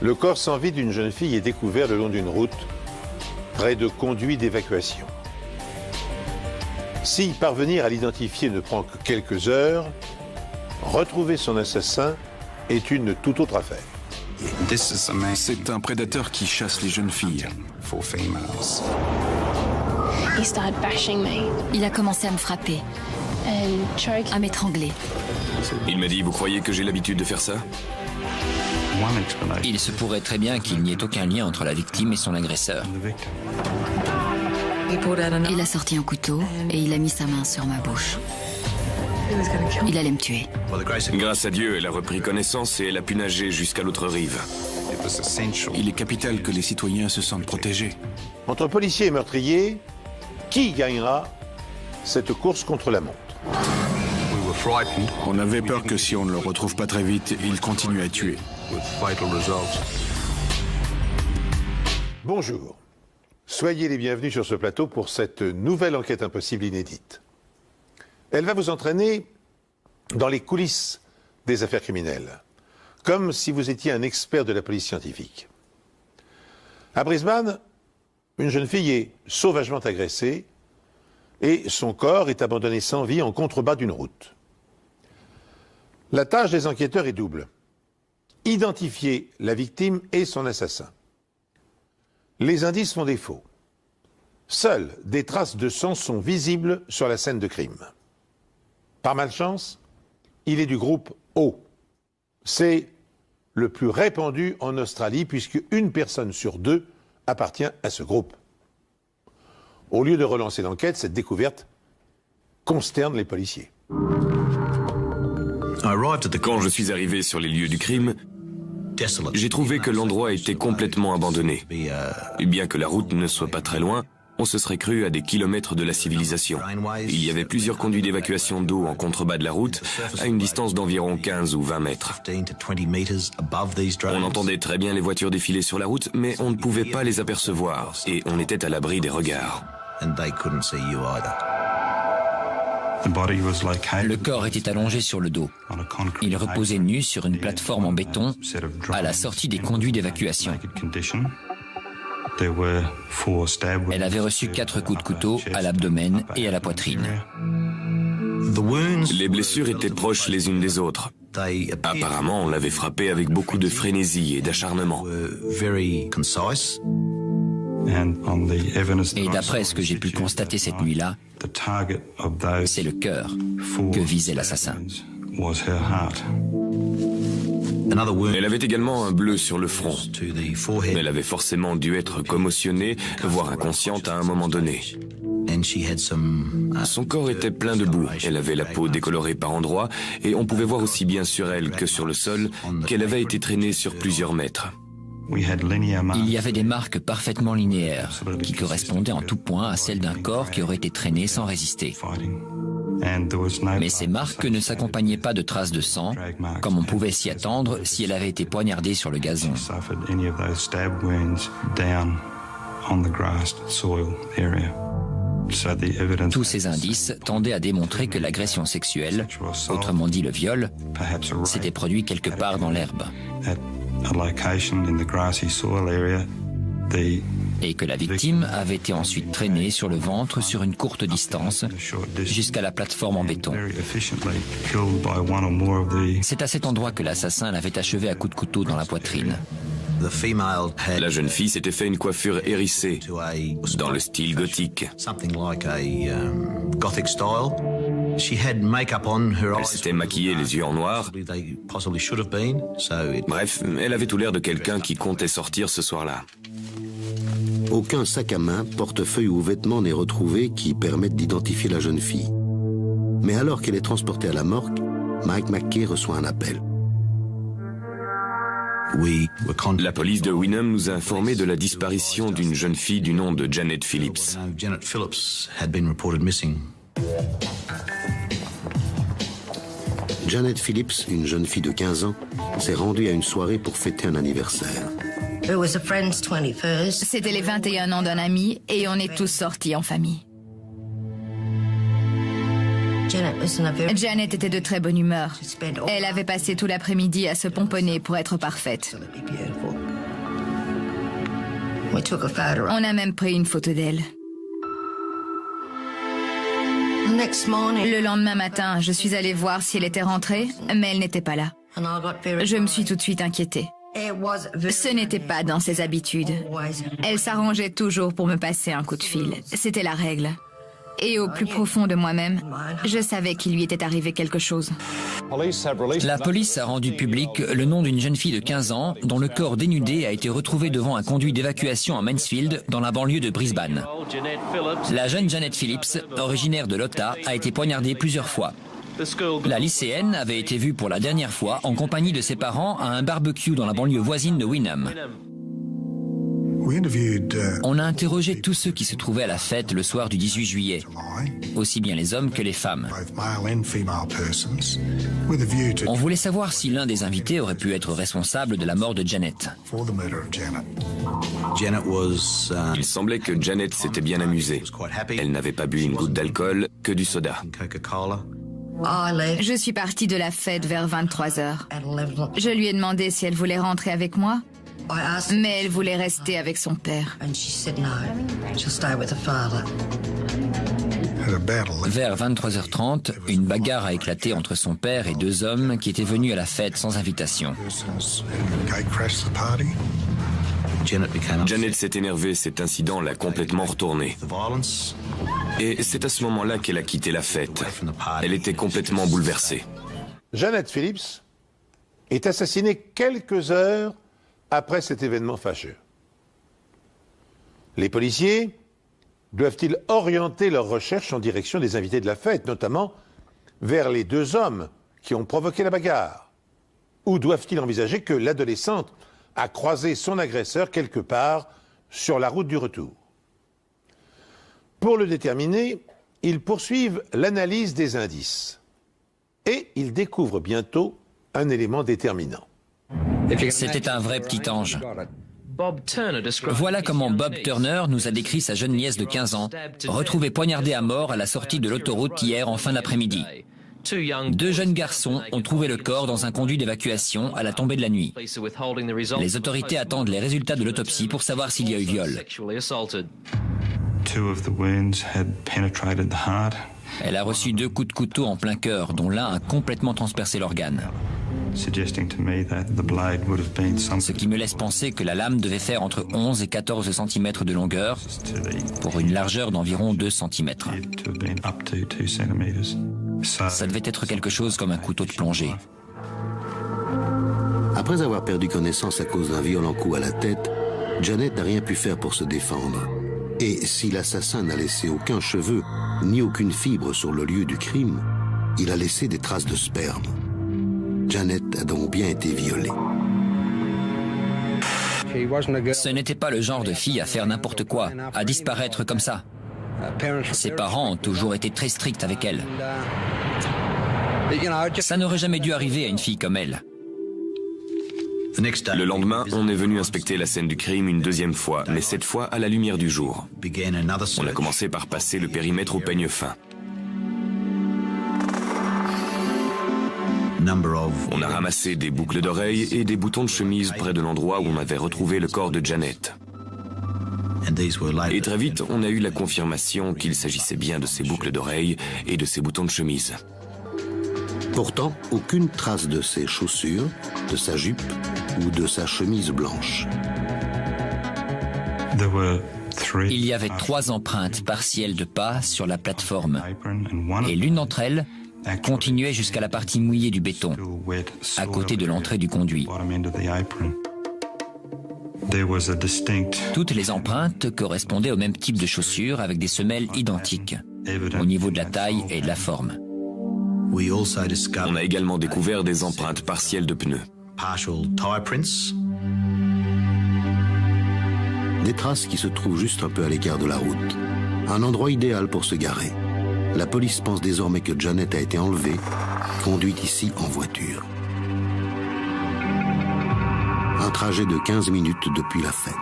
Le corps sans vie d'une jeune fille est découvert le long d'une route, près de conduits d'évacuation. Si parvenir à l'identifier ne prend que quelques heures, retrouver son assassin est une toute autre affaire. C'est un prédateur qui chasse les jeunes filles. Il a commencé à me frapper, à m'étrangler. Il m'a dit, vous croyez que j'ai l'habitude de faire ça? Il se pourrait très bien qu'il n'y ait aucun lien entre la victime et son agresseur. Il a sorti un couteau et il a mis sa main sur ma bouche. Il allait me tuer. Grâce à Dieu, elle a repris connaissance et elle a pu nager jusqu'à l'autre rive. Il est capital que les citoyens se sentent protégés. Entre policiers et meurtriers, qui gagnera cette course contre la montre? On avait peur que si on ne le retrouve pas très vite, il continue à tuer. Bonjour. Soyez les bienvenus sur ce plateau pour cette nouvelle enquête impossible inédite. Elle va vous entraîner dans les coulisses des affaires criminelles, comme si vous étiez un expert de la police scientifique. À Brisbane, une jeune fille est sauvagement agressée et son corps est abandonné sans vie en contrebas d'une route. La tâche des enquêteurs est double. Identifier la victime et son assassin. Les indices font défaut. Seules des traces de sang sont visibles sur la scène de crime. Par malchance, il est du groupe O. C'est le plus répandu en Australie puisque une personne sur deux appartient à ce groupe. Au lieu de relancer l'enquête, cette découverte consterne les policiers. Quand je suis arrivé sur les lieux du crime, j'ai trouvé que l'endroit était complètement abandonné. Et bien que la route ne soit pas très loin, on se serait cru à des kilomètres de la civilisation. Il y avait plusieurs conduits d'évacuation d'eau en contrebas de la route, à une distance d'environ 15 ou 20 mètres. On entendait très bien les voitures défiler sur la route, mais on ne pouvait pas les apercevoir, et on était à l'abri des regards. Le corps était allongé sur le dos. Il reposait nu sur une plateforme en béton à la sortie des conduits d'évacuation. Elle avait reçu 4 coups de couteau à l'abdomen et à la poitrine. Les blessures étaient proches les unes des autres. Apparemment, on l'avait frappée avec beaucoup de frénésie et d'acharnement. Et d'après ce que j'ai pu constater cette nuit-là, c'est le cœur que visait l'assassin. Elle avait également un bleu sur le front. Elle avait forcément dû être commotionnée, voire inconsciente à un moment donné. Son corps était plein de boue. Elle avait la peau décolorée par endroits et on pouvait voir aussi bien sur elle que sur le sol qu'elle avait été traînée sur plusieurs mètres. Il y avait des marques parfaitement linéaires qui correspondaient en tout point à celles d'un corps qui aurait été traîné sans résister. Mais ces marques ne s'accompagnaient pas de traces de sang, comme on pouvait s'y attendre si elle avait été poignardée sur le gazon. Tous ces indices tendaient à démontrer que l'agression sexuelle, autrement dit le viol, s'était produit quelque part dans l'herbe. Et que la victime avait été ensuite traînée sur le ventre sur une courte distance jusqu'à la plateforme en béton. C'est à cet endroit que l'assassin l'avait achevée à coups de couteau dans la poitrine. La jeune fille s'était fait une coiffure hérissée, dans le style gothique. Elle s'était maquillée les yeux en noir. Bref, elle avait tout l'air de quelqu'un qui comptait sortir ce soir-là. Aucun sac à main, portefeuille ou vêtements n'est retrouvé qui permettent d'identifier la jeune fille. Mais alors qu'elle est transportée à la morgue, Mike McKay reçoit un appel. La police de Wynnum nous a informé de la disparition d'une jeune fille du nom de Janet Phillips. Janet Phillips, une jeune fille de 15 ans, s'est rendue à une soirée pour fêter un anniversaire. C'était les 21 ans d'un ami et on est tous sortis en famille. Janet était de très bonne humeur. Elle avait passé tout l'après-midi à se pomponner pour être parfaite. On a même pris une photo d'elle. Le lendemain matin, je suis allée voir si elle était rentrée, mais elle n'était pas là. Je me suis tout de suite inquiétée. Ce n'était pas dans ses habitudes. Elle s'arrangeait toujours pour me passer un coup de fil. C'était la règle. Et au plus profond de moi-même, je savais qu'il lui était arrivé quelque chose. La police a rendu public le nom d'une jeune fille de 15 ans dont le corps dénudé a été retrouvé devant un conduit d'évacuation à Mansfield, dans la banlieue de Brisbane. La jeune Janet Phillips, originaire de l'Utah, a été poignardée plusieurs fois. La lycéenne avait été vue pour la dernière fois en compagnie de ses parents à un barbecue dans la banlieue voisine de Wynnum. On a interrogé tous ceux qui se trouvaient à la fête le soir du 18 juillet, aussi bien les hommes que les femmes. On voulait savoir si l'un des invités aurait pu être responsable de la mort de Janet. Il semblait que Janet s'était bien amusée. Elle n'avait pas bu une goutte d'alcool, que du soda. Je suis partie de la fête vers 23h. Je lui ai demandé si elle voulait rentrer avec moi, mais elle voulait rester avec son père. Vers 23h30, une bagarre a éclaté entre son père et deux hommes qui étaient venus à la fête sans invitation. Janet s'est énervée, cet incident l'a complètement retournée. Et c'est à ce moment-là qu'elle a quitté la fête. Elle était complètement bouleversée. Janet Phillips est assassinée quelques heures après cet événement fâcheux. Les policiers doivent-ils orienter leurs recherches en direction des invités de la fête, notamment vers les deux hommes qui ont provoqué la bagarre? Ou doivent-ils envisager que l'adolescente a croisé son agresseur quelque part sur la route du retour? Pour le déterminer, ils poursuivent l'analyse des indices. Et ils découvrent bientôt un élément déterminant. C'était un vrai petit ange. Voilà comment Bob Turner nous a décrit sa jeune nièce de 15 ans, retrouvée poignardée à mort à la sortie de l'autoroute hier en fin d'après-midi. Deux jeunes garçons ont trouvé le corps dans un conduit d'évacuation à la tombée de la nuit. Les autorités attendent les résultats de l'autopsie pour savoir s'il y a eu viol. Elle a reçu 2 coups de couteau en plein cœur, dont l'un a complètement transpercé l'organe. Ce qui me laisse penser que la lame devait faire entre 11 et 14 cm de longueur, pour une largeur d'environ 2 cm. Ça devait être quelque chose comme un couteau de plongée. Après avoir perdu connaissance à cause d'un violent coup à la tête, Janet n'a rien pu faire pour se défendre. Et si l'assassin n'a laissé aucun cheveu ni aucune fibre sur le lieu du crime, il a laissé des traces de sperme. Janet a donc bien été violée. Ce n'était pas le genre de fille à faire n'importe quoi, à disparaître comme ça. Ses parents ont toujours été très stricts avec elle. Ça n'aurait jamais dû arriver à une fille comme elle. Le lendemain, on est venu inspecter la scène du crime une deuxième fois, mais cette fois à la lumière du jour. On a commencé par passer le périmètre au peigne fin. On a ramassé des boucles d'oreilles et des boutons de chemise près de l'endroit où on avait retrouvé le corps de Janet. Et très vite, on a eu la confirmation qu'il s'agissait bien de ces boucles d'oreilles et de ces boutons de chemise. Pourtant, aucune trace de ses chaussures, de sa jupe ou de sa chemise blanche. Il y avait 3 empreintes partielles de pas sur la plateforme, et l'une d'entre elles continuait jusqu'à la partie mouillée du béton, à côté de l'entrée du conduit. Toutes les empreintes correspondaient au même type de chaussures avec des semelles identiques, au niveau de la taille et de la forme. On a également découvert des empreintes partielles de pneus. Des traces qui se trouvent juste un peu à l'écart de la route. Un endroit idéal pour se garer. La police pense désormais que Janet a été enlevée, conduite ici en voiture. Un trajet de 15 minutes depuis la fête.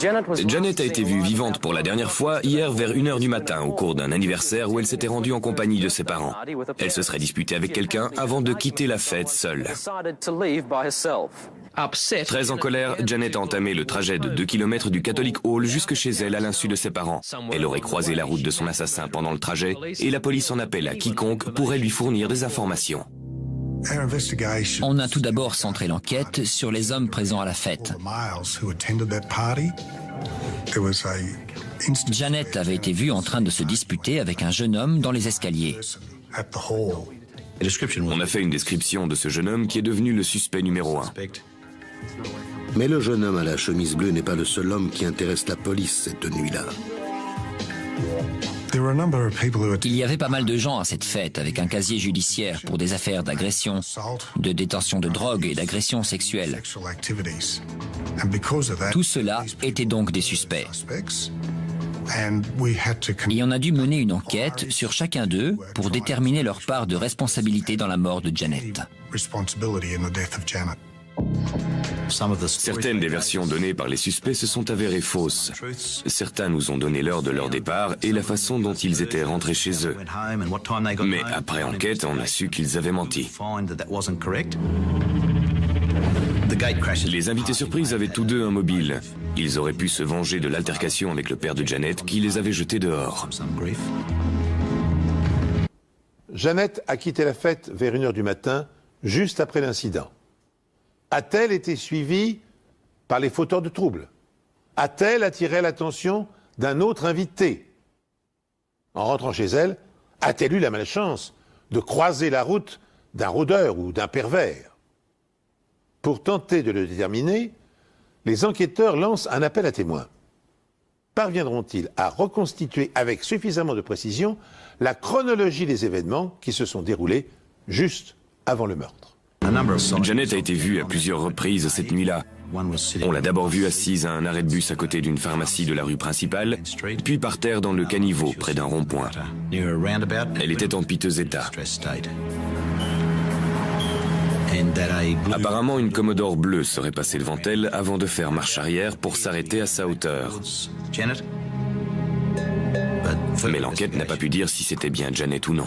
Janet a été vue vivante pour la dernière fois hier vers 1h du matin au cours d'un anniversaire où elle s'était rendue en compagnie de ses parents. Elle se serait disputée avec quelqu'un avant de quitter la fête seule. Très en colère, Janet a entamé le trajet de 2 km du Catholic Hall jusque chez elle à l'insu de ses parents. Elle aurait croisé la route de son assassin pendant le trajet et la police en appelle à quiconque pourrait lui fournir des informations. On a tout d'abord centré l'enquête sur les hommes présents à la fête. Janet avait été vue en train de se disputer avec un jeune homme dans les escaliers. On a fait une description de ce jeune homme qui est devenu le suspect numéro 1. Mais le jeune homme à la chemise bleue n'est pas le seul homme qui intéresse la police cette nuit-là. Il y avait pas mal de gens à cette fête avec un casier judiciaire pour des affaires d'agression, de détention de drogue et d'agression sexuelle. Tout cela était donc des suspects. Et on a dû mener une enquête sur chacun d'eux pour déterminer leur part de responsabilité dans la mort de Janet. Certaines des versions données par les suspects se sont avérées fausses. Certains nous ont donné l'heure de leur départ et la façon dont ils étaient rentrés chez eux. Mais après enquête, on a su qu'ils avaient menti. Les invités surprises avaient tous deux un mobile. Ils auraient pu se venger de l'altercation avec le père de Janet qui les avait jetés dehors. Janet a quitté la fête vers 1h du matin, juste après l'incident. A-t-elle été suivie par les fauteurs de troubles? A-t-elle attiré l'attention d'un autre invité? En rentrant chez elle, a-t-elle eu la malchance de croiser la route d'un rôdeur ou d'un pervers? Pour tenter de le déterminer, les enquêteurs lancent un appel à témoins. Parviendront-ils à reconstituer avec suffisamment de précision la chronologie des événements qui se sont déroulés juste avant le meurtre? Janet a été vue à plusieurs reprises cette nuit-là. On l'a d'abord vue assise à un arrêt de bus à côté d'une pharmacie de la rue principale, puis par terre dans le caniveau près d'un rond-point. Elle était en piteux état. Apparemment, une Commodore bleue serait passée devant elle avant de faire marche arrière pour s'arrêter à sa hauteur. Mais l'enquête n'a pas pu dire si c'était bien Janet ou non.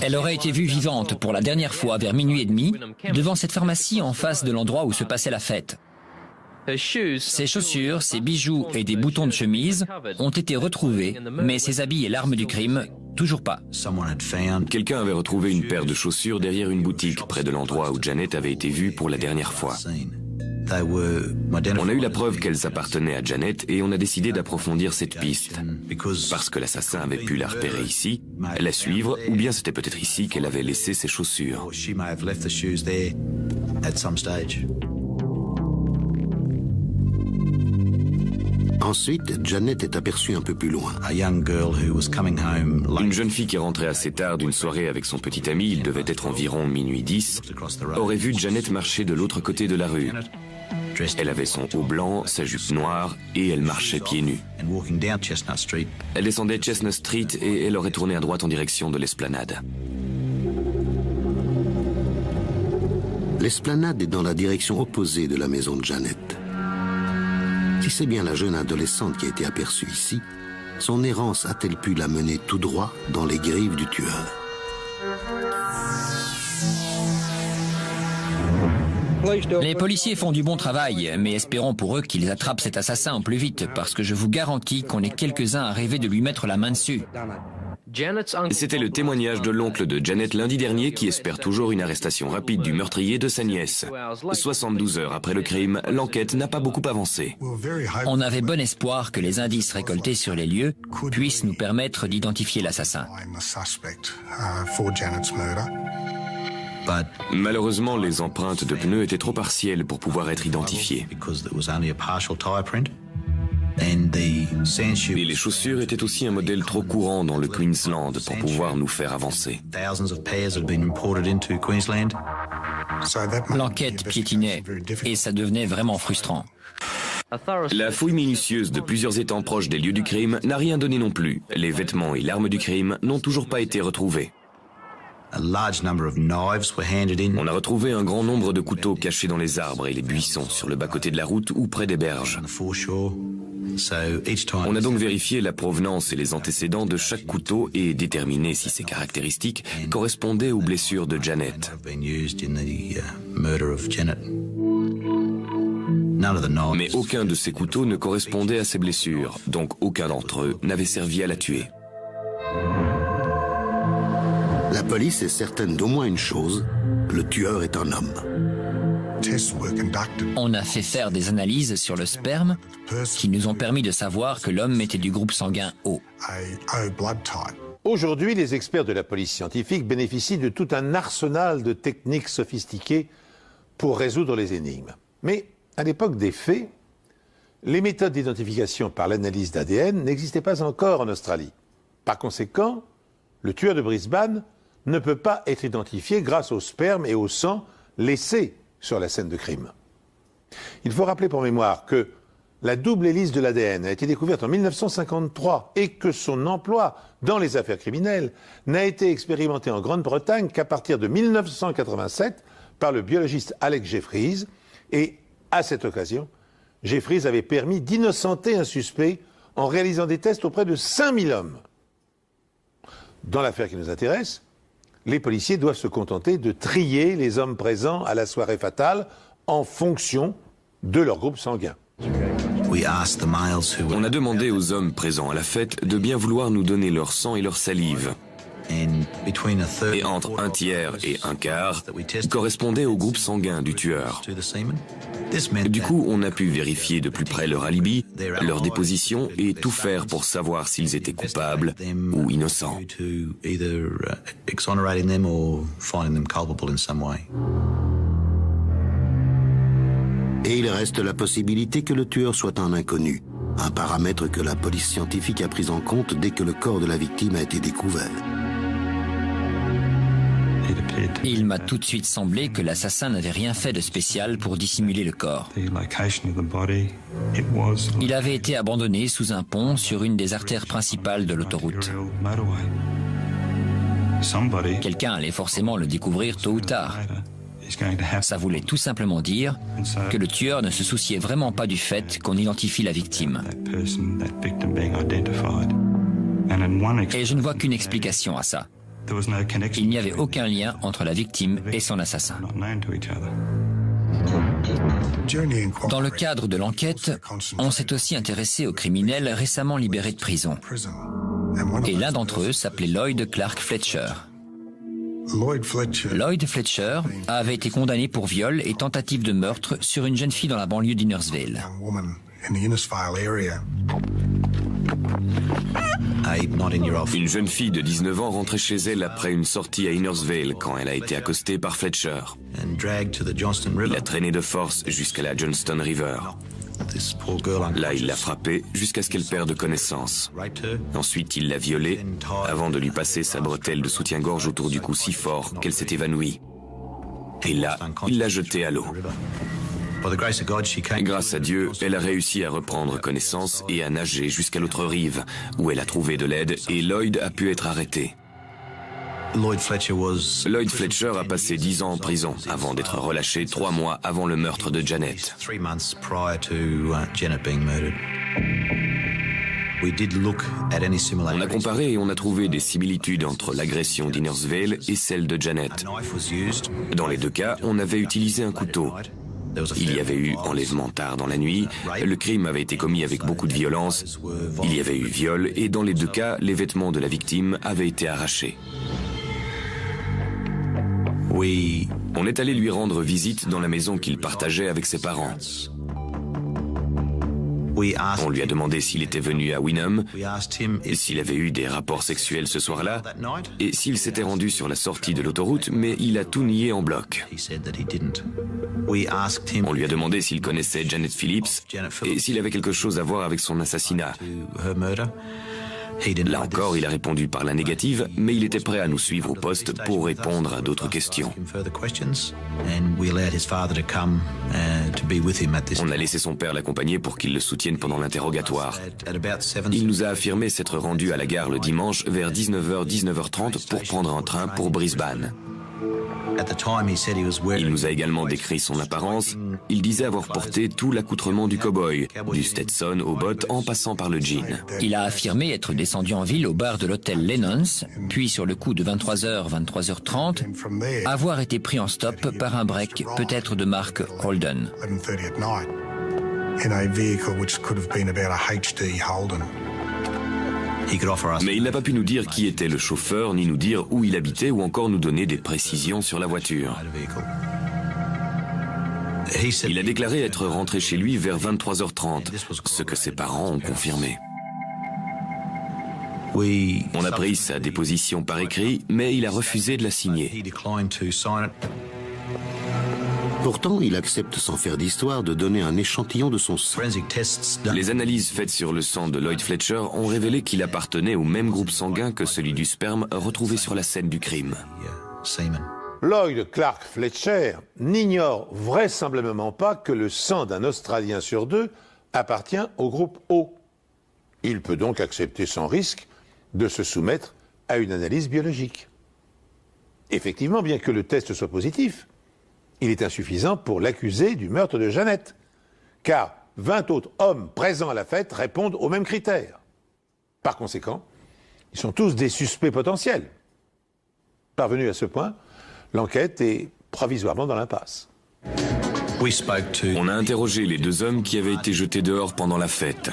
Elle aurait été vue vivante pour la dernière fois vers 00h30 devant cette pharmacie en face de l'endroit où se passait la fête. Ses chaussures, ses bijoux et des boutons de chemise ont été retrouvés, mais ses habits et l'arme du crime, toujours pas. Quelqu'un avait retrouvé une paire de chaussures derrière une boutique près de l'endroit où Janet avait été vue pour la dernière fois. On a eu la preuve qu'elles appartenaient à Janet et on a décidé d'approfondir cette piste. Parce que l'assassin avait pu la repérer ici, la suivre, ou bien c'était peut-être ici qu'elle avait laissé ses chaussures. Ensuite, Janet est aperçue un peu plus loin. Une jeune fille qui rentrait assez tard d'une soirée avec son petit ami, il devait être environ 00h10, aurait vu Janet marcher de l'autre côté de la rue. Elle avait son haut blanc, sa jupe noire et elle marchait pieds nus. Elle descendait Chestnut Street et elle aurait tourné à droite en direction de l'esplanade. L'esplanade est dans la direction opposée de la maison de Janet. Si c'est bien la jeune adolescente qui a été aperçue ici, son errance a-t-elle pu la mener tout droit dans les griffes du tueur? Les policiers font du bon travail, mais espérons pour eux qu'ils attrapent cet assassin au plus vite, parce que je vous garantis qu'on est quelques-uns à rêver de lui mettre la main dessus. C'était le témoignage de l'oncle de Janet lundi dernier qui espère toujours une arrestation rapide du meurtrier de sa nièce. 72 heures après le crime, l'enquête n'a pas beaucoup avancé. On avait bon espoir que les indices récoltés sur les lieux puissent nous permettre d'identifier l'assassin. Malheureusement, les empreintes de pneus étaient trop partielles pour pouvoir être identifiées. Et les chaussures étaient aussi un modèle trop courant dans le Queensland pour pouvoir nous faire avancer. L'enquête piétinait et ça devenait vraiment frustrant. La fouille minutieuse de plusieurs étangs proches des lieux du crime n'a rien donné non plus. Les vêtements et l'arme du crime n'ont toujours pas été retrouvés. On a retrouvé un grand nombre de couteaux cachés dans les arbres et les buissons, sur le bas-côté de la route ou près des berges. On a donc vérifié la provenance et les antécédents de chaque couteau et déterminé si ces caractéristiques correspondaient aux blessures de Janet. Mais aucun de ces couteaux ne correspondait à ces blessures, donc aucun d'entre eux n'avait servi à la tuer. La police est certaine d'au moins une chose, le tueur est un homme. On a fait faire des analyses sur le sperme qui nous ont permis de savoir que l'homme était du groupe sanguin O. Aujourd'hui, les experts de la police scientifique bénéficient de tout un arsenal de techniques sophistiquées pour résoudre les énigmes. Mais à l'époque des faits, les méthodes d'identification par l'analyse d'ADN n'existaient pas encore en Australie. Par conséquent, le tueur de Brisbane ne peut pas être identifié grâce au sperme et au sang laissés sur la scène de crime. Il faut rappeler pour mémoire que la double hélice de l'ADN a été découverte en 1953 et que son emploi dans les affaires criminelles n'a été expérimenté en Grande-Bretagne qu'à partir de 1987 par le biologiste Alex Jeffries. Et à cette occasion, Jeffries avait permis d'innocenter un suspect en réalisant des tests auprès de 5000 hommes. Dans l'affaire qui nous intéresse, les policiers doivent se contenter de trier les hommes présents à la soirée fatale en fonction de leur groupe sanguin. On a demandé aux hommes présents à la fête de bien vouloir nous donner leur sang et leur salive. Et entre un tiers et un quart correspondaient au groupe sanguin du tueur. Du coup, on a pu vérifier de plus près leur alibi, leur déposition et tout faire pour savoir s'ils étaient coupables ou innocents. Et il reste la possibilité que le tueur soit un inconnu, un paramètre que la police scientifique a pris en compte dès que le corps de la victime a été découvert. Il m'a tout de suite semblé que l'assassin n'avait rien fait de spécial pour dissimuler le corps. Il avait été abandonné sous un pont sur une des artères principales de l'autoroute. Quelqu'un allait forcément le découvrir tôt ou tard. Ça voulait tout simplement dire que le tueur ne se souciait vraiment pas du fait qu'on identifie la victime. Et je ne vois qu'une explication à ça. Il n'y avait aucun lien entre la victime et son assassin. Dans le cadre de l'enquête, on s'est aussi intéressé aux criminels récemment libérés de prison. Et l'un d'entre eux s'appelait Lloyd Clark Fletcher. Lloyd Fletcher avait été condamné pour viol et tentative de meurtre sur une jeune fille dans la banlieue d'Innersville. Une jeune fille de 19 ans rentrait chez elle après une sortie à Innersville quand elle a été accostée par Fletcher. Il l'a traînée de force jusqu'à la Johnston River. Là, il l'a frappée jusqu'à ce qu'elle perde connaissance. Ensuite, il l'a violée avant de lui passer sa bretelle de soutien-gorge autour du cou si fort qu'elle s'est évanouie. Et là, il l'a jetée à l'eau. Grâce à Dieu, elle a réussi à reprendre connaissance et à nager jusqu'à l'autre rive, où elle a trouvé de l'aide et Lloyd a pu être arrêté. Lloyd Fletcher a passé 10 ans en prison avant d'être relâché 3 mois avant le meurtre de Janet. On a comparé et on a trouvé des similitudes entre l'agression d'Innersville et celle de Janet. Dans les deux cas, on avait utilisé un couteau. Il y avait eu enlèvement tard dans la nuit, le crime avait été commis avec beaucoup de violence, il y avait eu viol et dans les deux cas, les vêtements de la victime avaient été arrachés. On est allé lui rendre visite dans la maison qu'il partageait avec ses parents. On lui a demandé s'il était venu à Wynnum, et s'il avait eu des rapports sexuels ce soir-là, et s'il s'était rendu sur la sortie de l'autoroute, mais il a tout nié en bloc. On lui a demandé s'il connaissait Janet Phillips, et s'il avait quelque chose à voir avec son assassinat. Là encore, il a répondu par la négative, mais il était prêt à nous suivre au poste pour répondre à d'autres questions. On a laissé son père l'accompagner pour qu'il le soutienne pendant l'interrogatoire. Il nous a affirmé s'être rendu à la gare le dimanche vers 19h, 19h30 pour prendre un train pour Brisbane. Il nous a également décrit son apparence. Il disait avoir porté tout l'accoutrement du cow-boy, du Stetson aux bottes en passant par le jean. Il a affirmé être descendu en ville au bar de l'hôtel Lennon's, puis sur le coup de 23h, 23h30, avoir été pris en stop par un break, peut-être de marque Holden. Mais il n'a pas pu nous dire qui était le chauffeur, ni nous dire où il habitait, ou encore nous donner des précisions sur la voiture. Il a déclaré être rentré chez lui vers 23h30, ce que ses parents ont confirmé. On a pris sa déposition par écrit, mais il a refusé de la signer. Pourtant, il accepte sans faire d'histoire de donner un échantillon de son sang. Les analyses faites sur le sang de Lloyd Fletcher ont révélé qu'il appartenait au même groupe sanguin que celui du sperme retrouvé sur la scène du crime. Lloyd Clark Fletcher n'ignore vraisemblablement pas que le sang d'un Australien sur deux appartient au groupe O. Il peut donc accepter sans risque de se soumettre à une analyse biologique. Effectivement, bien que le test soit positif, il est insuffisant pour l'accuser du meurtre de Janet, car 20 autres hommes présents à la fête répondent aux mêmes critères. Par conséquent, ils sont tous des suspects potentiels. Parvenu à ce point, l'enquête est provisoirement dans l'impasse. On a interrogé les deux hommes qui avaient été jetés dehors pendant la fête.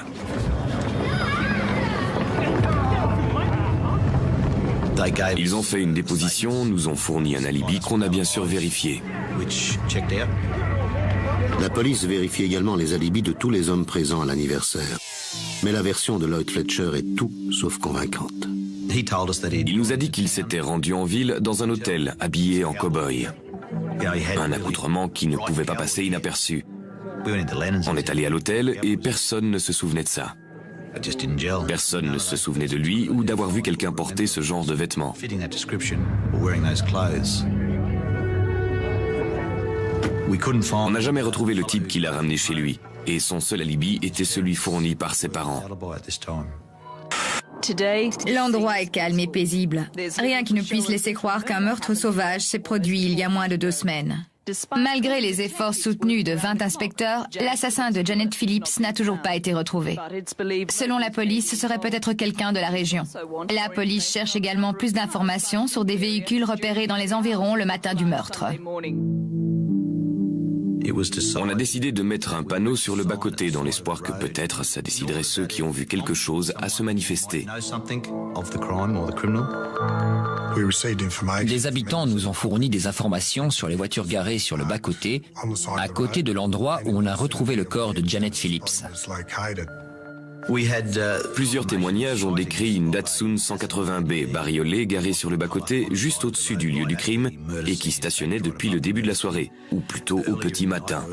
Ils ont fait une déposition, nous ont fourni un alibi qu'on a bien sûr vérifié. La police vérifie également les alibis de tous les hommes présents à l'anniversaire. Mais la version de Lloyd Fletcher est tout sauf convaincante. Il nous a dit qu'il s'était rendu en ville dans un hôtel habillé en cow-boy. Un accoutrement qui ne pouvait pas passer inaperçu. On est allé à l'hôtel et personne ne se souvenait de ça. Personne ne se souvenait de lui ou d'avoir vu quelqu'un porter ce genre de vêtements. On n'a jamais retrouvé le type qui l'a ramené chez lui, et son seul alibi était celui fourni par ses parents. L'endroit est calme et paisible. Rien qui ne puisse laisser croire qu'un meurtre sauvage s'est produit il y a moins de 2 semaines. Malgré les efforts soutenus de 20 inspecteurs, l'assassin de Janet Phillips n'a toujours pas été retrouvé. Selon la police, ce serait peut-être quelqu'un de la région. La police cherche également plus d'informations sur des véhicules repérés dans les environs le matin du meurtre. On a décidé de mettre un panneau sur le bas-côté dans l'espoir que peut-être ça déciderait ceux qui ont vu quelque chose à se manifester. Des habitants nous ont fourni des informations sur les voitures garées sur le bas-côté, à côté de l'endroit où on a retrouvé le corps de Janet Phillips. Plusieurs témoignages ont décrit une Datsun 180B bariolée garée sur le bas-côté juste au-dessus du lieu du crime et qui stationnait depuis le début de la soirée, ou plutôt au petit matin.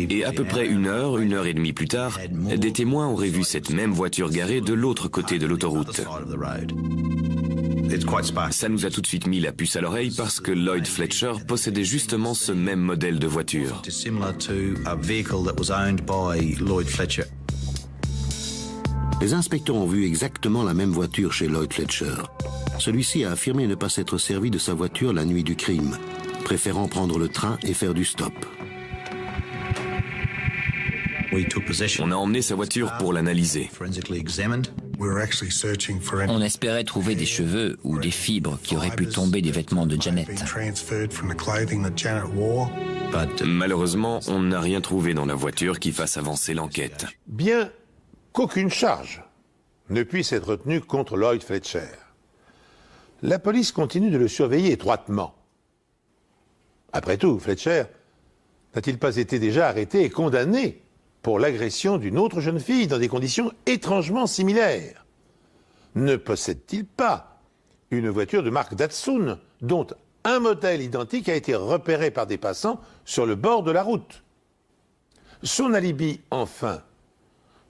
Et à peu près une heure et demie plus tard, des témoins auraient vu cette même voiture garée de l'autre côté de l'autoroute. Ça nous a tout de suite mis la puce à l'oreille parce que Lloyd Fletcher possédait justement ce même modèle de voiture. Les inspecteurs ont vu exactement la même voiture chez Lloyd Fletcher. Celui-ci a affirmé ne pas s'être servi de sa voiture la nuit du crime, préférant prendre le train et faire du stop. On a emmené sa voiture pour l'analyser. On espérait trouver des cheveux ou des fibres qui auraient pu tomber des vêtements de Janet. Malheureusement, on n'a rien trouvé dans la voiture qui fasse avancer l'enquête. Bien qu'aucune charge ne puisse être retenue contre Lloyd Fletcher, la police continue de le surveiller étroitement. Après tout, Fletcher n'a-t-il pas été déjà arrêté et condamné pour l'agression d'une autre jeune fille dans des conditions étrangement similaires? Ne possède-t-il pas une voiture de marque Datsun dont un modèle identique a été repéré par des passants sur le bord de la route? Son alibi, enfin,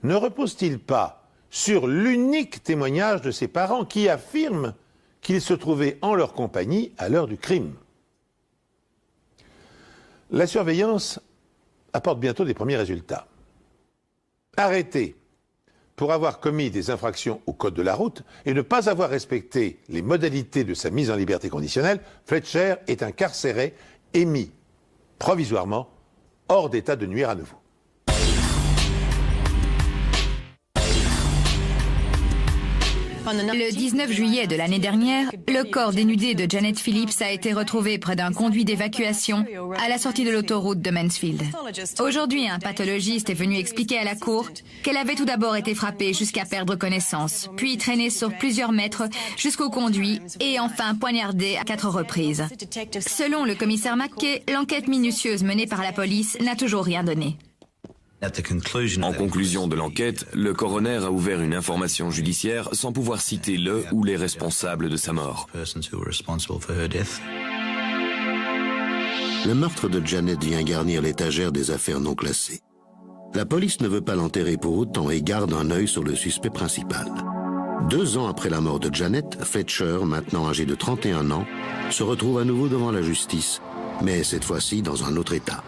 ne repose-t-il pas sur l'unique témoignage de ses parents qui affirment qu'il se trouvait en leur compagnie à l'heure du crime. La surveillance apporte bientôt des premiers résultats. Arrêté pour avoir commis des infractions au code de la route et ne pas avoir respecté les modalités de sa mise en liberté conditionnelle, Fletcher est incarcéré et mis provisoirement hors d'état de nuire à nouveau. Le 19 juillet de l'année dernière, le corps dénudé de Janet Phillips a été retrouvé près d'un conduit d'évacuation à la sortie de l'autoroute de Mansfield. Aujourd'hui, un pathologiste est venu expliquer à la cour qu'elle avait tout d'abord été frappée jusqu'à perdre connaissance, puis traînée sur plusieurs mètres jusqu'au conduit et enfin poignardée à 4 reprises. Selon le commissaire McKay, l'enquête minutieuse menée par la police n'a toujours rien donné. En conclusion de l'enquête, le coroner a ouvert une information judiciaire sans pouvoir citer le ou les responsables de sa mort. Le meurtre de Janet vient garnir l'étagère des affaires non classées. La police ne veut pas l'enterrer pour autant et garde un œil sur le suspect principal. 2 ans après la mort de Janet, Fletcher, maintenant âgé de 31 ans, se retrouve à nouveau devant la justice, mais cette fois-ci dans un autre état.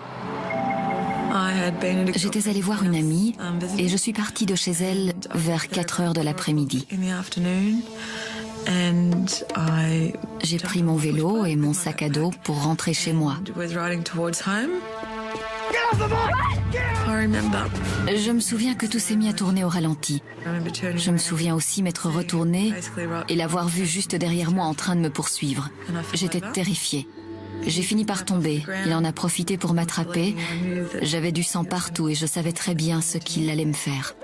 J'étais allée voir une amie et je suis partie de chez elle vers 4 heures de l'après-midi. J'ai pris mon vélo et mon sac à dos pour rentrer chez moi. Je me souviens que tout s'est mis à tourner au ralenti. Je me souviens aussi m'être retournée et l'avoir vu juste derrière moi en train de me poursuivre. J'étais terrifiée. J'ai fini par tomber. Il en a profité pour m'attraper. J'avais du sang partout et je savais très bien ce qu'il allait me faire.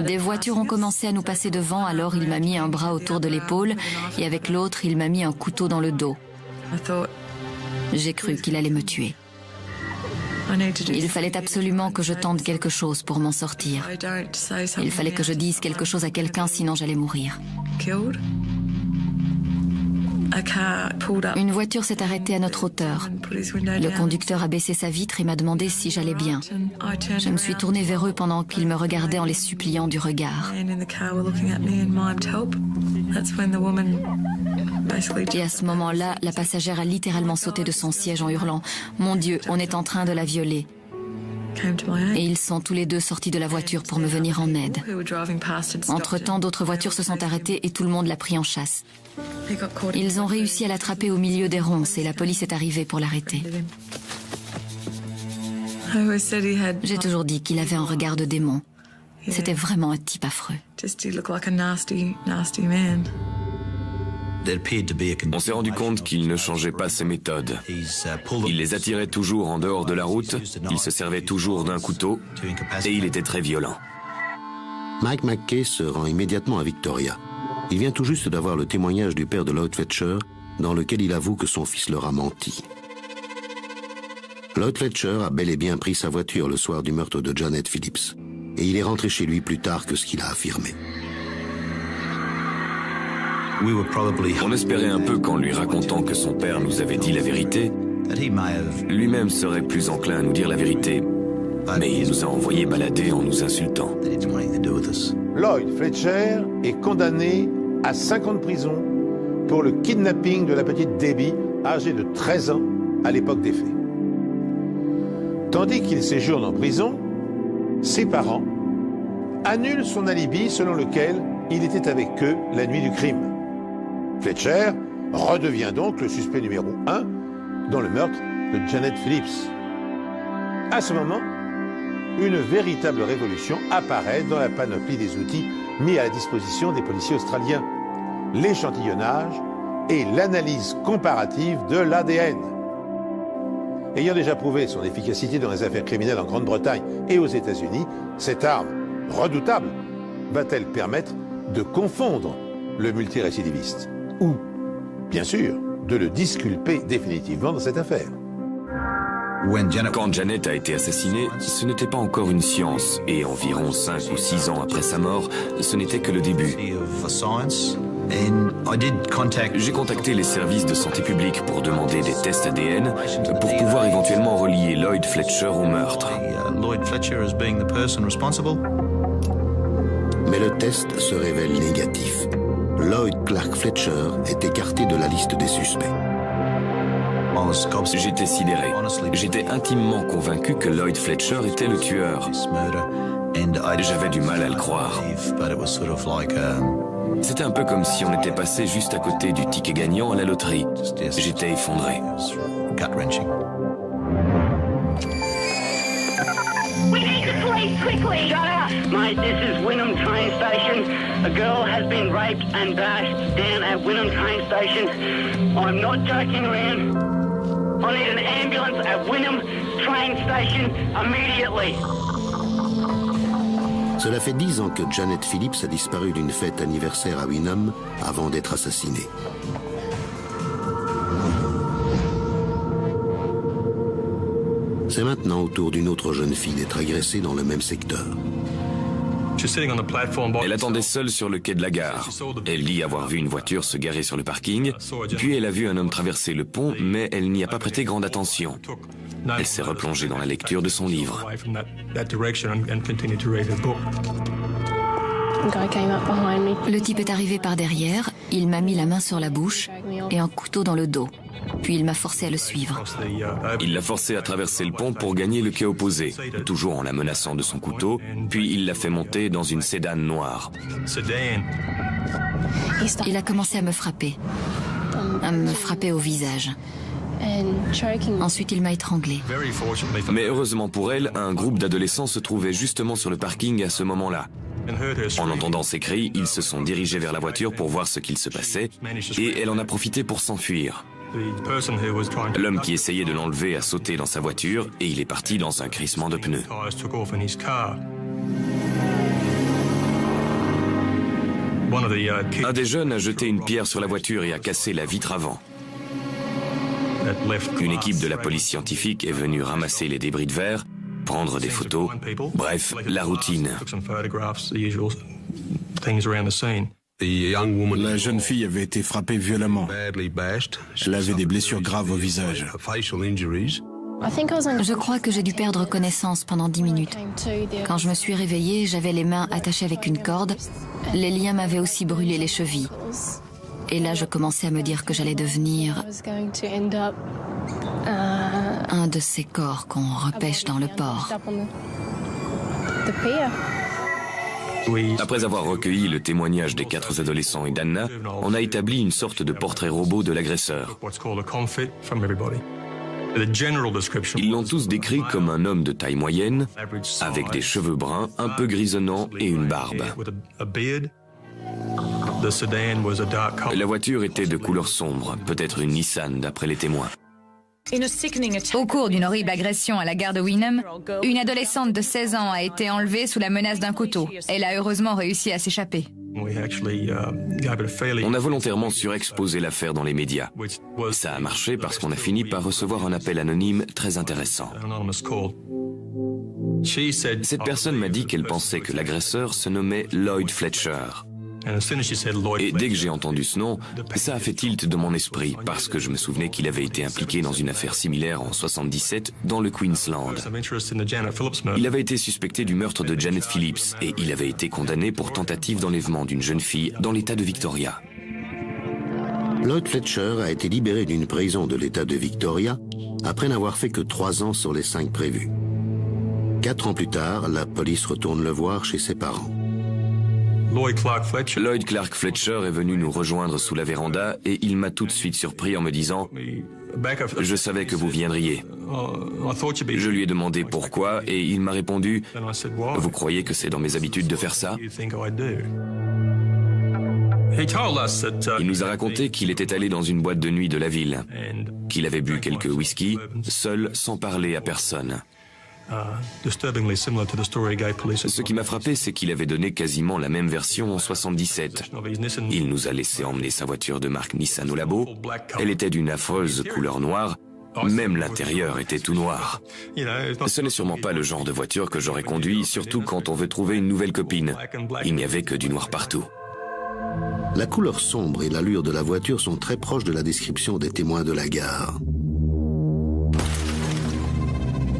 Des voitures ont commencé à nous passer devant, alors il m'a mis un bras autour de l'épaule et avec l'autre, il m'a mis un couteau dans le dos. J'ai cru qu'il allait me tuer. Il fallait absolument que je tente quelque chose pour m'en sortir. Il fallait que je dise quelque chose à quelqu'un, sinon j'allais mourir. Une voiture s'est arrêtée à notre hauteur. Le conducteur a baissé sa vitre et m'a demandé si j'allais bien. Je me suis tournée vers eux pendant qu'ils me regardaient en les suppliant du regard. Et à ce moment-là, la passagère a littéralement sauté de son siège en hurlant « Mon Dieu, on est en train de la violer !» Et ils sont tous les deux sortis de la voiture pour me venir en aide. Entre-temps, d'autres voitures se sont arrêtées et tout le monde l'a pris en chasse. Ils ont réussi à l'attraper au milieu des ronces et la police est arrivée pour l'arrêter. J'ai toujours dit qu'il avait un regard de démon. C'était vraiment un type affreux. On s'est rendu compte qu'il ne changeait pas ses méthodes. Il les attirait toujours en dehors de la route, il se servait toujours d'un couteau et il était très violent. Mike McKay se rend immédiatement à Victoria. Il vient tout juste d'avoir le témoignage du père de Lloyd Fletcher, dans lequel il avoue que son fils leur a menti. Lloyd Fletcher a bel et bien pris sa voiture le soir du meurtre de Janet Phillips, et il est rentré chez lui plus tard que ce qu'il a affirmé. On espérait un peu qu'en lui racontant que son père nous avait dit la vérité, lui-même serait plus enclin à nous dire la vérité. Mais il nous a envoyés balader en nous insultant. Lloyd Fletcher est condamné à 5 ans de prison pour le kidnapping de la petite Debbie, âgée de 13 ans à l'époque des faits. Tandis qu'il séjourne en prison, ses parents annulent son alibi selon lequel il était avec eux la nuit du crime. Fletcher redevient donc le suspect numéro 1 dans le meurtre de Janet Phillips. À ce moment, une véritable révolution apparaît dans la panoplie des outils mis à la disposition des policiers australiens. L'échantillonnage et l'analyse comparative de l'ADN. Ayant déjà prouvé son efficacité dans les affaires criminelles en Grande-Bretagne et aux États-Unis, cette arme redoutable va-t-elle permettre de confondre le multirécidiviste ou, bien sûr, de le disculper définitivement dans cette affaire? Quand Janet a été assassinée, ce n'était pas encore une science, et environ 5 ou 6 ans après sa mort, ce n'était que le début. J'ai contacté les services de santé publique pour demander des tests ADN pour pouvoir éventuellement relier Lloyd Fletcher au meurtre. Mais le test se révèle négatif. Lloyd Clark Fletcher est écarté de la liste des suspects. J'étais sidéré. J'étais intimement convaincu que Lloyd Fletcher était le tueur. J'avais du mal à le croire. C'était un peu comme si on était passé juste à côté du ticket gagnant à la loterie. J'étais effondré. We need the police quickly! Shut up! Mate, this is Wynnum train station. A girl has been raped and bashed down at Wynnum train station. I'm not joking around. I need an ambulance at Wynnum train station immediately. Cela fait 10 ans que Janet Phillips a disparu d'une fête anniversaire à Wynnum avant d'être assassinée. C'est maintenant au tour d'une autre jeune fille d'être agressée dans le même secteur. Elle attendait seule sur le quai de la gare. Elle dit avoir vu une voiture se garer sur le parking, puis elle a vu un homme traverser le pont, mais elle n'y a pas prêté grande attention. Elle s'est replongée dans la lecture de son livre. Le type est arrivé par derrière, il m'a mis la main sur la bouche et un couteau dans le dos. Puis il m'a forcé à le suivre. Il l'a forcée à traverser le pont pour gagner le quai opposé, toujours en la menaçant de son couteau, puis il l'a fait monter dans une sédan noire. Il a commencé à me frapper au visage. Ensuite, il m'a étranglée. Mais heureusement pour elle, un groupe d'adolescents se trouvait justement sur le parking à ce moment-là. En entendant ses cris, ils se sont dirigés vers la voiture pour voir ce qu'il se passait, et elle en a profité pour s'enfuir. L'homme qui essayait de l'enlever a sauté dans sa voiture et il est parti dans un crissement de pneus. Un des jeunes a jeté une pierre sur la voiture et a cassé la vitre avant. Une équipe de la police scientifique est venue ramasser les débris de verre, prendre des photos, bref, la routine. La jeune fille avait été frappée violemment. Elle avait des blessures graves au visage. Je crois que j'ai dû perdre connaissance pendant 10 minutes. Quand je me suis réveillée, j'avais les mains attachées avec une corde. Les liens m'avaient aussi brûlé les chevilles. Et là, je commençais à me dire que j'allais devenir un de ces corps qu'on repêche dans le port. Après avoir recueilli le témoignage des 4 adolescents et d'Anna, on a établi une sorte de portrait robot de l'agresseur. Ils l'ont tous décrit comme un homme de taille moyenne, avec des cheveux bruns, un peu grisonnants et une barbe. La voiture était de couleur sombre, peut-être une Nissan d'après les témoins. Au cours d'une horrible agression à la gare de Wynnum, une adolescente de 16 ans a été enlevée sous la menace d'un couteau. Elle a heureusement réussi à s'échapper. On a volontairement surexposé l'affaire dans les médias. Ça a marché parce qu'on a fini par recevoir un appel anonyme très intéressant. Cette personne m'a dit qu'elle pensait que l'agresseur se nommait Lloyd Fletcher. Et dès que j'ai entendu ce nom, ça a fait tilt dans mon esprit parce que je me souvenais qu'il avait été impliqué dans une affaire similaire en 77 dans le Queensland. Il avait été suspecté du meurtre de Janet Phillips et il avait été condamné pour tentative d'enlèvement d'une jeune fille dans l'État de Victoria. Lloyd Fletcher a été libéré d'une prison de l'État de Victoria après n'avoir fait que 3 ans sur les 5 prévus. 4 ans plus tard, la police retourne le voir chez ses parents. Lloyd Clark Fletcher est venu nous rejoindre sous la véranda et il m'a tout de suite surpris en me disant « Je savais que vous viendriez ». Je lui ai demandé pourquoi et il m'a répondu « Vous croyez que c'est dans mes habitudes de faire ça ?» Il nous a raconté qu'il était allé dans une boîte de nuit de la ville, qu'il avait bu quelques whisky, seul, sans parler à personne. Ce qui m'a frappé, c'est qu'il avait donné quasiment la même version en 77. Il nous a laissé emmener sa voiture de marque Nissan au labo. Elle était d'une affreuse couleur noire. Même l'intérieur était tout noir. Ce n'est sûrement pas le genre de voiture que j'aurais conduit, surtout quand on veut trouver une nouvelle copine. Il n'y avait que du noir partout. La couleur sombre et l'allure de la voiture sont très proches de la description des témoins de la gare.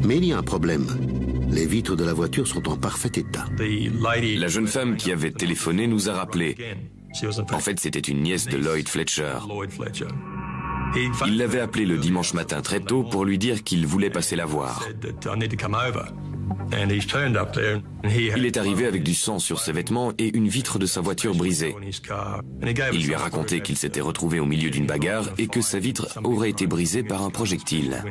Mais il y a un problème. Les vitres de la voiture sont en parfait état. La jeune femme qui avait téléphoné nous a rappelé. En fait, c'était une nièce de Lloyd Fletcher. Il l'avait appelée le dimanche matin très tôt pour lui dire qu'il voulait passer la voir. Il est arrivé avec du sang sur ses vêtements et une vitre de sa voiture brisée. Il lui a raconté qu'il s'était retrouvé au milieu d'une bagarre et que sa vitre aurait été brisée par un projectile.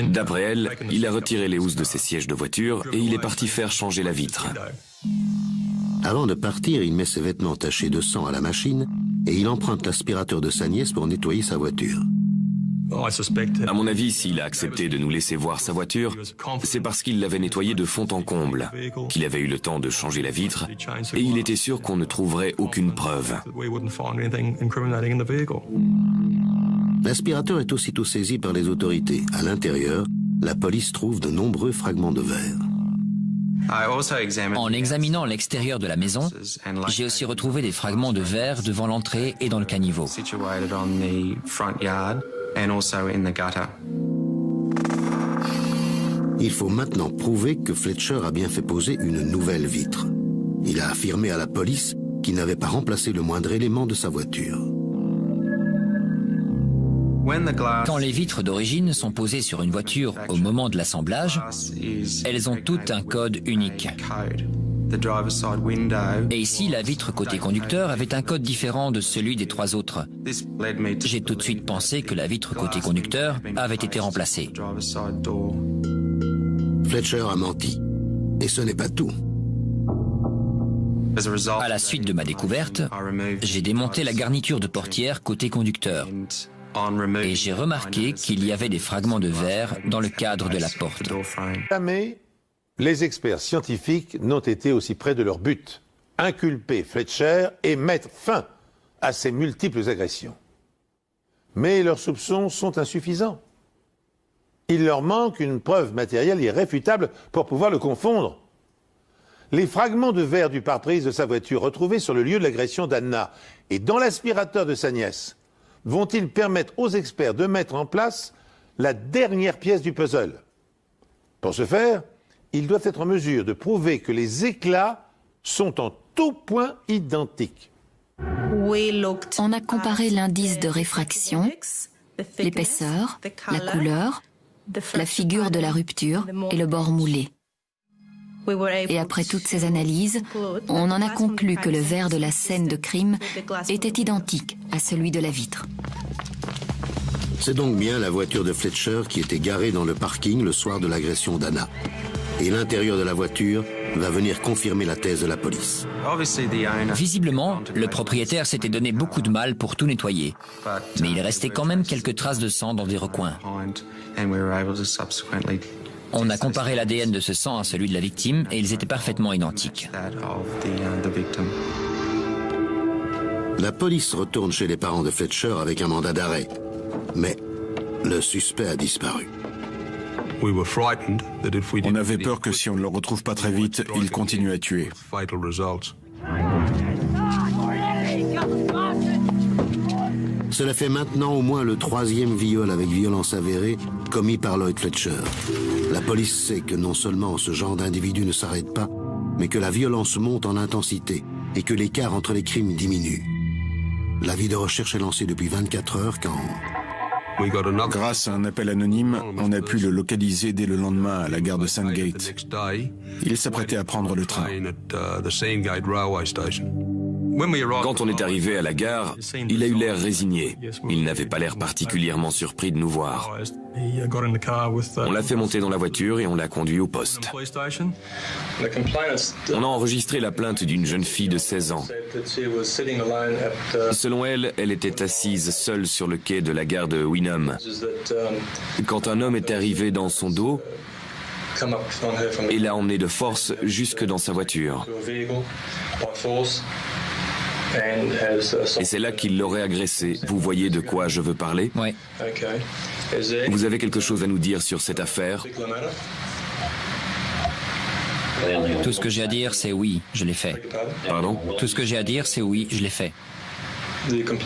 D'après elle, il a retiré les housses de ses sièges de voiture et il est parti faire changer la vitre. Avant de partir, il met ses vêtements tachés de sang à la machine et il emprunte l'aspirateur de sa nièce pour nettoyer sa voiture. À mon avis, s'il a accepté de nous laisser voir sa voiture, c'est parce qu'il l'avait nettoyée de fond en comble, qu'il avait eu le temps de changer la vitre, et il était sûr qu'on ne trouverait aucune preuve. L'aspirateur est aussitôt saisi par les autorités. À l'intérieur, la police trouve de nombreux fragments de verre. En examinant l'extérieur de la maison, j'ai aussi retrouvé des fragments de verre devant l'entrée et dans le caniveau. Il faut maintenant prouver que Fletcher a bien fait poser une nouvelle vitre. Il a affirmé à la police qu'il n'avait pas remplacé le moindre élément de sa voiture. Quand les vitres d'origine sont posées sur une voiture au moment de l'assemblage, elles ont toutes un code unique. Et ici, la vitre côté conducteur avait un code différent de celui des trois autres. J'ai tout de suite pensé que la vitre côté conducteur avait été remplacée. Fletcher a menti. Et ce n'est pas tout. À la suite de ma découverte, j'ai démonté la garniture de portière côté conducteur. Et j'ai remarqué qu'il y avait des fragments de verre dans le cadre de la porte. Jamais les experts scientifiques n'ont été aussi près de leur but, inculper Fletcher et mettre fin à ses multiples agressions. Mais leurs soupçons sont insuffisants. Il leur manque une preuve matérielle irréfutable pour pouvoir le confondre. Les fragments de verre du pare-brise de sa voiture retrouvés sur le lieu de l'agression d'Anna et dans l'aspirateur de sa nièce vont-ils permettre aux experts de mettre en place la dernière pièce du puzzle? Pour ce faire, ils doivent être en mesure de prouver que les éclats sont en tout point identiques. On a comparé l'indice de réfraction, l'épaisseur, la couleur, la figure de la rupture et le bord moulé. Et après toutes ces analyses, on en a conclu que le verre de la scène de crime était identique à celui de la vitre. C'est donc bien la voiture de Fletcher qui était garée dans le parking le soir de l'agression d'Anna. Et l'intérieur de la voiture va venir confirmer la thèse de la police. Visiblement, le propriétaire s'était donné beaucoup de mal pour tout nettoyer. Mais il restait quand même quelques traces de sang dans des recoins. On a comparé l'ADN de ce sang à celui de la victime et ils étaient parfaitement identiques. La police retourne chez les parents de Fletcher avec un mandat d'arrêt. Mais le suspect a disparu. On avait peur que si on ne le retrouve pas très vite, il continue à tuer. Cela fait maintenant au moins le 3e viol avec violence avérée commis par Lloyd Fletcher. La police sait que non seulement ce genre d'individu ne s'arrête pas, mais que la violence monte en intensité et que l'écart entre les crimes diminue. L'avis de recherche est lancé depuis 24 heures quand... Grâce à un appel anonyme, on a pu le localiser dès le lendemain à la gare de Sandgate. Il s'apprêtait à prendre le train. Quand on est arrivé à la gare, il a eu l'air résigné. Il n'avait pas l'air particulièrement surpris de nous voir. On l'a fait monter dans la voiture et on l'a conduit au poste. On a enregistré la plainte d'une jeune fille de 16 ans. Selon elle, elle était assise seule sur le quai de la gare de Wynnum. Quand un homme est arrivé dans son dos et l'a emmené de force jusque dans sa voiture. Et c'est là qu'il l'aurait agressé. Vous voyez de quoi je veux parler? Oui. Vous avez quelque chose à nous dire sur cette affaire? Tout ce que j'ai à dire, c'est oui, je l'ai fait. Pardon? Tout ce que j'ai à dire, c'est oui, je l'ai fait.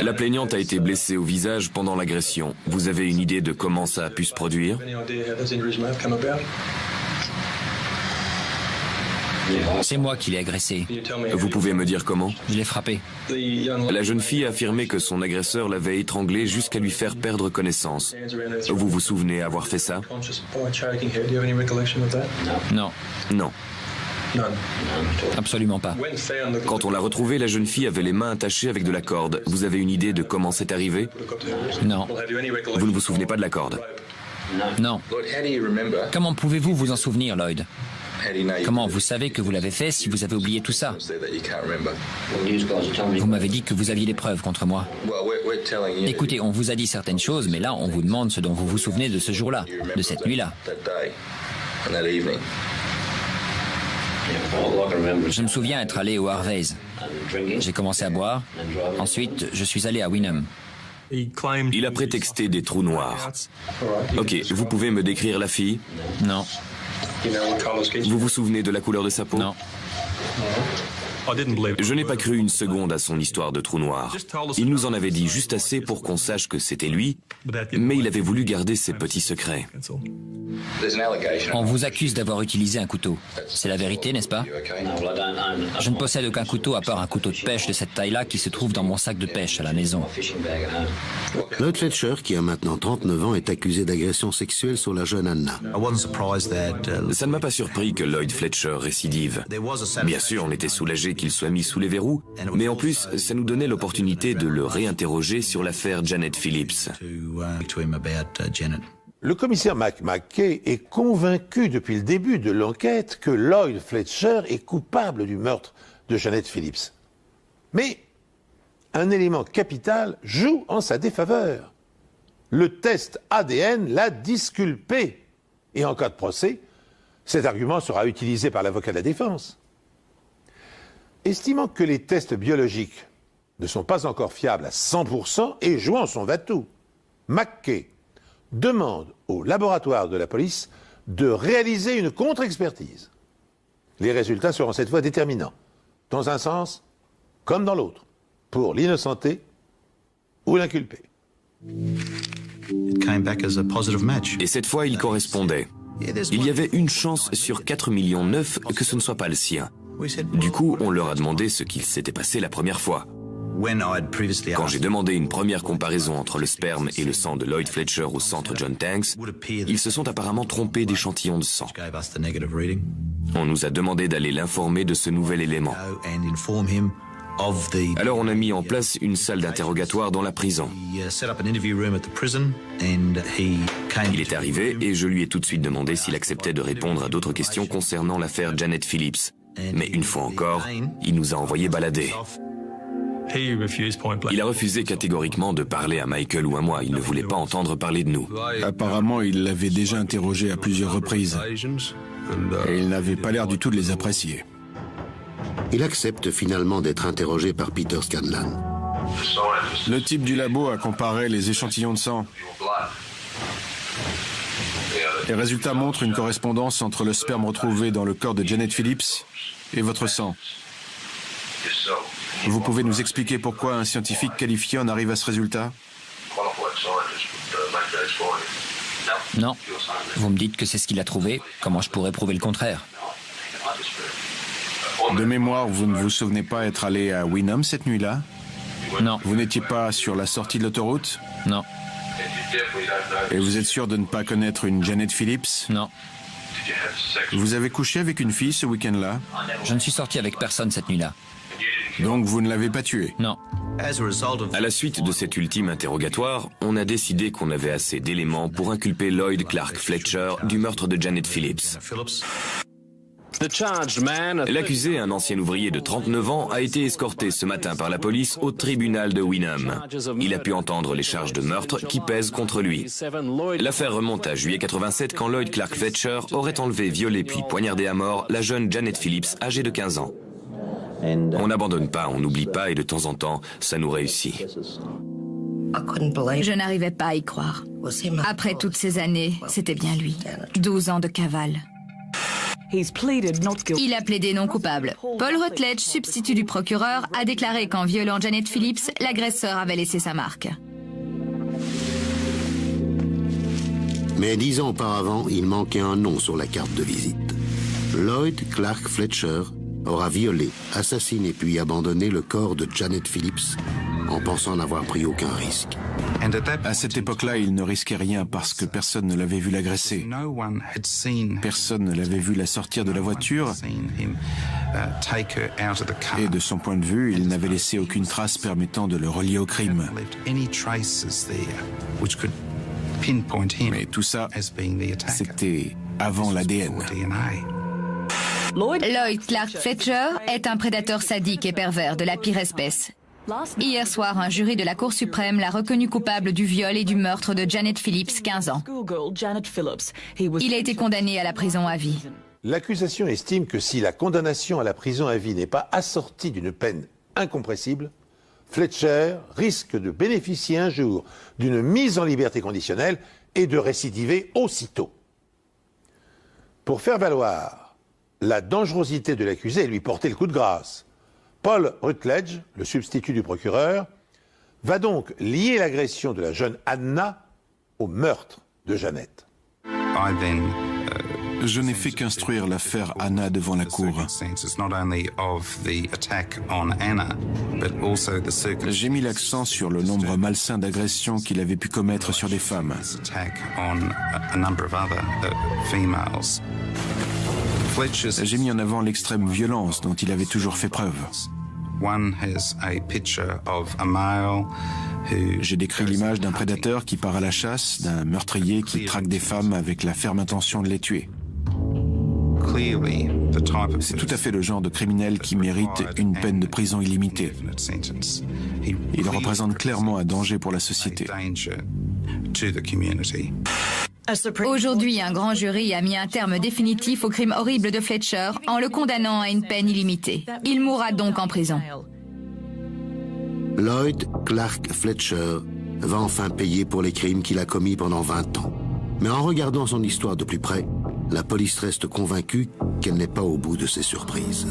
La plaignante a été blessée au visage pendant l'agression. Vous avez une idée de comment ça a pu se produire? C'est moi qui l'ai agressée. Vous pouvez me dire comment? Je l'ai frappée. La jeune fille a affirmé que son agresseur l'avait étranglée jusqu'à lui faire perdre connaissance. Vous vous souvenez avoir fait ça? Non. Non. Absolument pas. Quand on l'a retrouvée, la jeune fille avait les mains attachées avec de la corde. Vous avez une idée de comment c'est arrivé? Non. Vous ne vous souvenez pas de la corde? Non. Comment pouvez-vous vous en souvenir, Lloyd? Comment vous savez que vous l'avez fait si vous avez oublié tout ça? Vous m'avez dit que vous aviez des preuves contre moi. Écoutez, on vous a dit certaines choses, mais là, on vous demande ce dont vous vous souvenez de ce jour-là, de cette nuit-là. Je me souviens être allé au Harvey's. J'ai commencé à boire. Ensuite, je suis allé à Wynnum. Il a prétexté des trous noirs. Ok, vous pouvez me décrire la fille? Non. Vous vous souvenez de la couleur de sa peau? Non. Je n'ai pas cru une seconde à son histoire de trou noir. Il nous en avait dit juste assez pour qu'on sache que c'était lui, mais il avait voulu garder ses petits secrets. On vous accuse d'avoir utilisé un couteau. C'est la vérité, n'est-ce pas? Je ne possède aucun couteau à part un couteau de pêche de cette taille-là qui se trouve dans mon sac de pêche à la maison. Lloyd Fletcher, qui a maintenant 39 ans, est accusé d'agression sexuelle sur la jeune Anna. Ça ne m'a pas surpris que Lloyd Fletcher récidive. Bien sûr, on était soulagé qu'il soit mis sous les verrous, mais en plus, ça nous donnait l'opportunité de le réinterroger sur l'affaire Janet Phillips. Le commissaire McKay est convaincu depuis le début de l'enquête que Lloyd Fletcher est coupable du meurtre de Janet Phillips. Mais un élément capital joue en sa défaveur. Le test ADN l'a disculpé. Et en cas de procès, cet argument sera utilisé par l'avocat de la défense. Estimant que les tests biologiques ne sont pas encore fiables à 100% et jouant son va-tout, McKay demande au laboratoire de la police de réaliser une contre-expertise. Les résultats seront cette fois déterminants, dans un sens comme dans l'autre, pour l'innocenté ou l'inculpé. Et cette fois, il correspondait. Il y avait une chance sur 4,9 millions que ce ne soit pas le sien. Du coup, on leur a demandé ce qu'il s'était passé la première fois. Quand j'ai demandé une première comparaison entre le sperme et le sang de Lloyd Fletcher au centre John Tanks, ils se sont apparemment trompés d'échantillon de sang. On nous a demandé d'aller l'informer de ce nouvel élément. Alors on a mis en place une salle d'interrogatoire dans la prison. Il est arrivé et je lui ai tout de suite demandé s'il acceptait de répondre à d'autres questions concernant l'affaire Janet Phillips. Mais une fois encore, il nous a envoyés balader. Il a refusé catégoriquement de parler à Michael ou à moi. Il ne voulait pas entendre parler de nous. Apparemment, il l'avait déjà interrogé à plusieurs reprises. Et il n'avait pas l'air du tout de les apprécier. Il accepte finalement d'être interrogé par Peter Scanlon. Le type du labo a comparé les échantillons de sang. Les résultats montrent une correspondance entre le sperme retrouvé dans le corps de Janet Phillips et votre sang. Vous pouvez nous expliquer pourquoi un scientifique qualifié en arrive à ce résultat? Non. Vous me dites que c'est ce qu'il a trouvé. Comment je pourrais prouver le contraire? De mémoire, vous ne vous souvenez pas être allé à Wynnum cette nuit-là? Non. Vous n'étiez pas sur la sortie de l'autoroute? Non. Et vous êtes sûr de ne pas connaître une Janet Phillips? Non. Vous avez couché avec une fille ce week-end-là? Je ne suis sorti avec personne cette nuit-là. Donc vous ne l'avez pas tuée? Non. À la suite de cet ultime interrogatoire, on a décidé qu'on avait assez d'éléments pour inculper Lloyd Clark Fletcher du meurtre de Janet Phillips. L'accusé, un ancien ouvrier de 39 ans, a été escorté ce matin par la police au tribunal de Wynnum. Il a pu entendre les charges de meurtre qui pèsent contre lui. L'affaire remonte à juillet 87 quand Lloyd Clark Fletcher aurait enlevé, violé puis poignardé à mort la jeune Janet Phillips âgée de 15 ans. On n'abandonne pas, on n'oublie pas et de temps en temps, ça nous réussit. Je n'arrivais pas à y croire. Après toutes ces années, c'était bien lui. 12 ans de cavale. Il a plaidé non coupable. Paul Rutledge, substitut du procureur, a déclaré qu'en violant Janet Phillips, l'agresseur avait laissé sa marque. Mais 10 ans auparavant, il manquait un nom sur la carte de visite. Lloyd Clark Fletcher aura violé, assassiné puis abandonné le corps de Janet Phillips en pensant n'avoir pris aucun risque. À cette époque-là, il ne risquait rien parce que personne ne l'avait vu l'agresser. Personne ne l'avait vu la sortir de la voiture. Et de son point de vue, il n'avait laissé aucune trace permettant de le relier au crime. Mais tout ça, c'était avant l'ADN. Lloyd Clark Fletcher est un prédateur sadique et pervers de la pire espèce. Hier soir, un jury de la Cour suprême l'a reconnu coupable du viol et du meurtre de Janet Phillips, 15 ans. Il a été condamné à la prison à vie. L'accusation estime que si la condamnation à la prison à vie n'est pas assortie d'une peine incompressible, Fletcher risque de bénéficier un jour d'une mise en liberté conditionnelle et de récidiver aussitôt. Pour faire valoir la dangerosité de l'accusé et lui porter le coup de grâce, Paul Rutledge, le substitut du procureur, va donc lier l'agression de la jeune Anna au meurtre de Janet. Je n'ai fait qu'instruire l'affaire Anna devant la cour. J'ai mis l'accent sur le nombre malsain d'agressions qu'il avait pu commettre sur des femmes. J'ai mis en avant l'extrême violence dont il avait toujours fait preuve. J'ai décrit l'image d'un prédateur qui part à la chasse, d'un meurtrier qui traque des femmes avec la ferme intention de les tuer. C'est tout à fait le genre de criminel qui mérite une peine de prison illimitée. Il représente clairement un danger pour la société. Aujourd'hui, un grand jury a mis un terme définitif au crime horrible de Fletcher en le condamnant à une peine illimitée. Il mourra donc en prison. Lloyd Clark Fletcher va enfin payer pour les crimes qu'il a commis pendant 20 ans. Mais en regardant son histoire de plus près, la police reste convaincue qu'elle n'est pas au bout de ses surprises.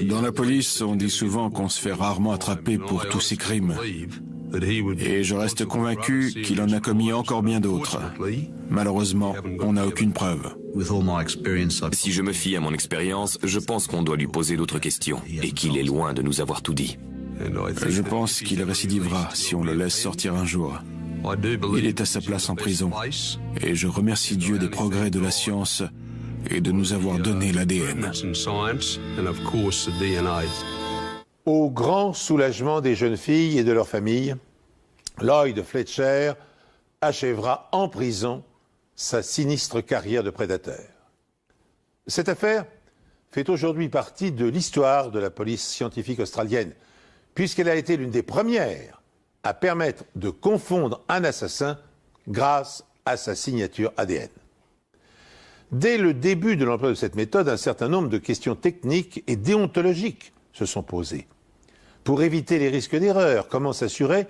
Dans la police, on dit souvent qu'on se fait rarement attraper pour tous ces crimes. Et je reste convaincu qu'il en a commis encore bien d'autres. Malheureusement, on n'a aucune preuve. Si je me fie à mon expérience, je pense qu'on doit lui poser d'autres questions et qu'il est loin de nous avoir tout dit. Je pense qu'il récidivera si on le laisse sortir un jour. Il est à sa place en prison. Et je remercie Dieu des progrès de la science et de nous avoir donné l'ADN. Au grand soulagement des jeunes filles et de leurs familles, Lloyd Fletcher achèvera en prison sa sinistre carrière de prédateur. Cette affaire fait aujourd'hui partie de l'histoire de la police scientifique australienne, puisqu'elle a été l'une des premières à permettre de confondre un assassin grâce à sa signature ADN. Dès le début de l'emploi de cette méthode, un certain nombre de questions techniques et déontologiques se sont posées. Pour éviter les risques d'erreur, comment s'assurer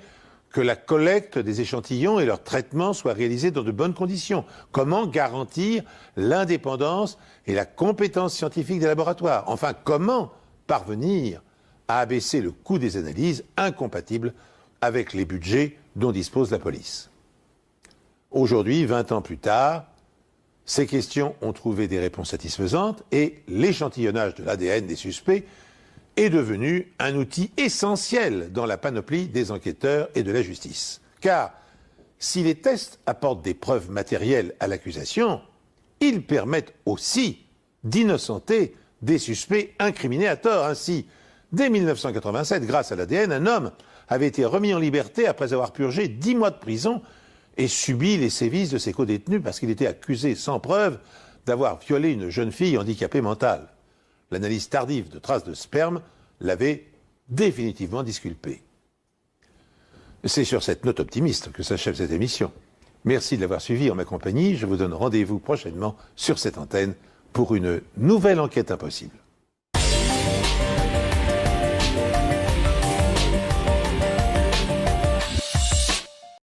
que la collecte des échantillons et leur traitement soient réalisés dans de bonnes conditions? Comment garantir l'indépendance et la compétence scientifique des laboratoires? Enfin, comment parvenir à abaisser le coût des analyses incompatibles avec les budgets dont dispose la police? Aujourd'hui, 20 ans plus tard, ces questions ont trouvé des réponses satisfaisantes et l'échantillonnage de l'ADN des suspects est devenu un outil essentiel dans la panoplie des enquêteurs et de la justice. Car si les tests apportent des preuves matérielles à l'accusation, ils permettent aussi d'innocenter des suspects incriminés à tort. Ainsi, dès 1987, grâce à l'ADN, un homme avait été remis en liberté après avoir purgé 10 mois de prison et subi les sévices de ses codétenus parce qu'il était accusé sans preuve d'avoir violé une jeune fille handicapée mentale. L'analyse tardive de traces de sperme l'avait définitivement disculpé. C'est sur cette note optimiste que s'achève cette émission. Merci de l'avoir suivi en ma compagnie. Je vous donne rendez-vous prochainement sur cette antenne pour une nouvelle enquête impossible.